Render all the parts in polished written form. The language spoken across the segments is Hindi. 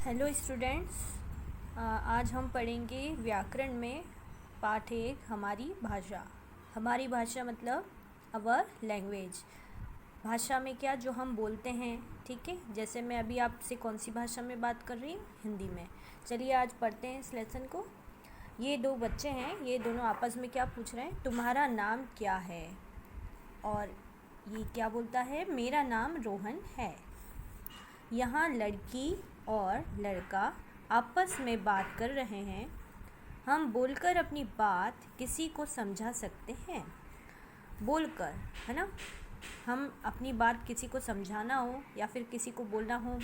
हेलो स्टूडेंट्स, आज हम पढ़ेंगे व्याकरण में पाठ 1 हमारी भाषा। हमारी भाषा मतलब अवर लैंग्वेज। भाषा में क्या जो हम बोलते हैं, ठीक है। जैसे मैं अभी आपसे कौन सी भाषा में बात कर रही हूँ, हिंदी में। चलिए आज पढ़ते हैं इस लेसन को। ये दो बच्चे हैं, ये दोनों आपस में क्या पूछ रहे हैं, तुम्हारा नाम क्या है। और ये क्या बोलता है, मेरा नाम रोहन है। यहाँ लड़की और लड़का आपस में बात कर रहे हैं। हम बोलकर अपनी बात किसी को समझा सकते हैं। बोलकर, है ना। हम अपनी बात किसी को समझाना हो या फिर किसी को बोलना हो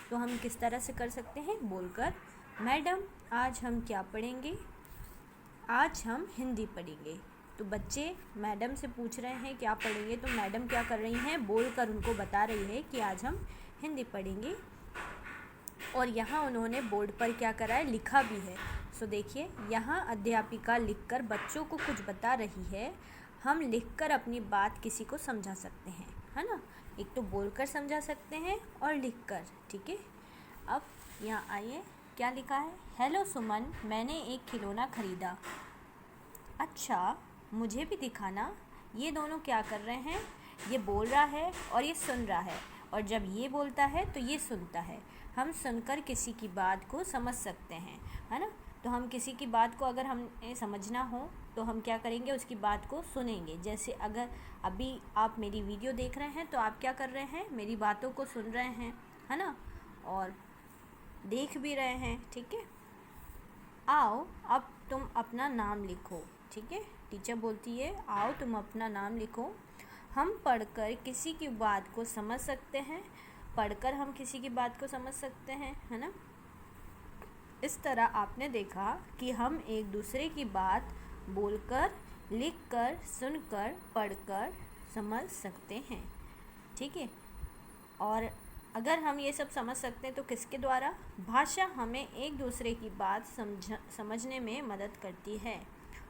तो हम किस तरह से कर सकते हैं, बोलकर। मैडम आज हम क्या पढ़ेंगे, आज हम हिंदी पढ़ेंगे। तो बच्चे मैडम से पूछ रहे हैं क्या पढ़ेंगे, तो मैडम क्या कर रही हैं, बोलकर उनको बता रही है कि आज हम हिंदी पढ़ेंगे। और यहाँ उन्होंने बोर्ड पर क्या करा है, लिखा भी है। सो देखिए, यहाँ अध्यापिका लिखकर बच्चों को कुछ बता रही है। हम लिखकर अपनी बात किसी को समझा सकते हैं, है ना। एक तो बोलकर समझा सकते हैं और लिखकर, ठीक है। अब यहाँ आइए, क्या लिखा है, हेलो सुमन, मैंने एक खिलौना खरीदा। अच्छा, मुझे भी दिखाना। ये दोनों क्या कर रहे हैं, ये बोल रहा है और ये सुन रहा है। और जब ये बोलता है तो ये सुनता है। हम सुनकर किसी की बात को समझ सकते हैं, है ना। तो हम किसी की बात को अगर हमें समझना हो तो हम क्या करेंगे, उसकी बात को सुनेंगे। जैसे अगर अभी आप मेरी वीडियो देख रहे हैं तो आप क्या कर रहे हैं, मेरी बातों को सुन रहे हैं, है ना, और देख भी रहे हैं, ठीक है। आओ अब तुम अपना नाम लिखो, ठीक है। टीचर बोलती है आओ तुम अपना नाम लिखो। हम पढ़कर किसी की बात को समझ सकते हैं। पढ़कर हम किसी की बात को समझ सकते हैं, है ना। इस तरह आपने देखा कि हम एक दूसरे की बात बोलकर, लिखकर, सुनकर, पढ़कर समझ सकते हैं, ठीक है। और अगर हम ये सब समझ सकते हैं तो किसके द्वारा, भाषा हमें एक दूसरे की बात समझने में मदद करती है।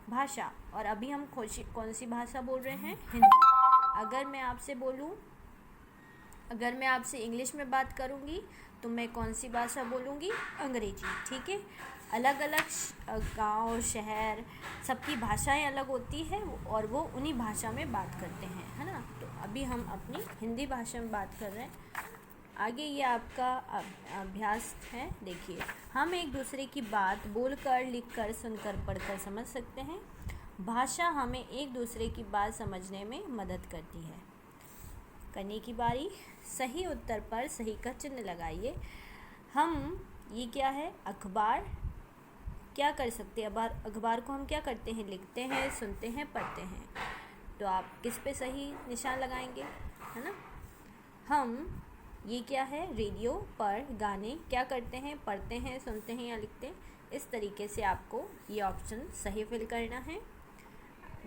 भाषा, और अभी हम कौन सी भाषा बोल रहे हैं, हिंदी। अगर मैं आपसे इंग्लिश में बात करूँगी तो मैं कौन सी भाषा बोलूँगी, अंग्रेजी, ठीक है। अलग अलग गांव, शहर, सबकी भाषाएं अलग होती है और वो उन्हीं भाषा में बात करते हैं, है ना। तो अभी हम अपनी हिंदी भाषा में बात कर रहे हैं। आगे ये आपका अभ्यास है, देखिए। हम एक दूसरे की बात बोलकर, लिखकर, सुनकर, पढ़कर समझ सकते हैं। भाषा हमें एक दूसरे की बात समझने में मदद करती है। करने की बारी, सही उत्तर पर सही का चिन्ह लगाइए। हम ये क्या है, अखबार क्या कर सकते हैं, अखबार को हम क्या करते हैं, लिखते हैं, सुनते हैं, पढ़ते हैं। तो आप किस पे सही निशान लगाएंगे, है ना। हम ये क्या है, रेडियो पर गाने क्या करते हैं, पढ़ते हैं, सुनते हैं या लिखते हैं। इस तरीके से आपको ये ऑप्शन सही फिल करना है।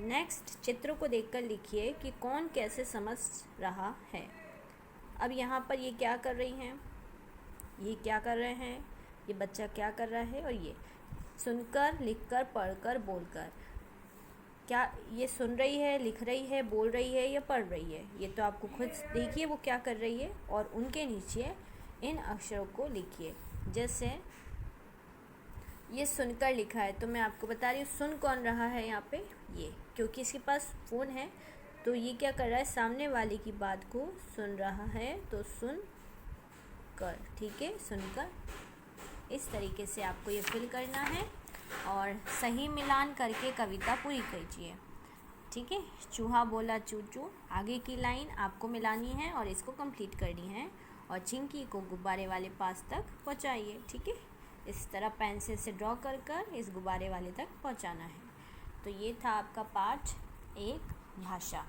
नेक्स्ट, चित्रों को देखकर लिखिए कि कौन कैसे समझ रहा है। अब यहाँ पर ये क्या कर रही हैं, ये क्या कर रहे हैं, ये बच्चा क्या कर रहा है, और ये सुनकर, लिखकर, पढ़कर, बोलकर। क्या ये सुन रही है, लिख रही है, बोल रही है या पढ़ रही है, ये तो आपको खुद देखिए वो क्या कर रही है। और उनके नीचे इन अक्षरों को लिखिए। जैसे ये सुनकर लिखा है तो मैं आपको बता रही हूँ सुन कौन रहा है यहाँ पे, ये, क्योंकि इसके पास फ़ोन है तो ये क्या कर रहा है, सामने वाले की बात को सुन रहा है, तो सुन कर, ठीक है, सुनकर। इस तरीके से आपको ये फिल करना है और सही मिलान करके कविता पूरी कीजिए, ठीक है। चूहा बोला चू चू, आगे की लाइन आपको मिलानी है और इसको कंप्लीट करनी है। और चिंकी को गुब्बारे वाले पास तक पहुँचाइए, ठीक है। इस तरह पेंसिल से ड्रॉ कर कर इस गुब्बारे वाले तक पहुँचाना है। तो ये था आपका पाठ 1 भाषा।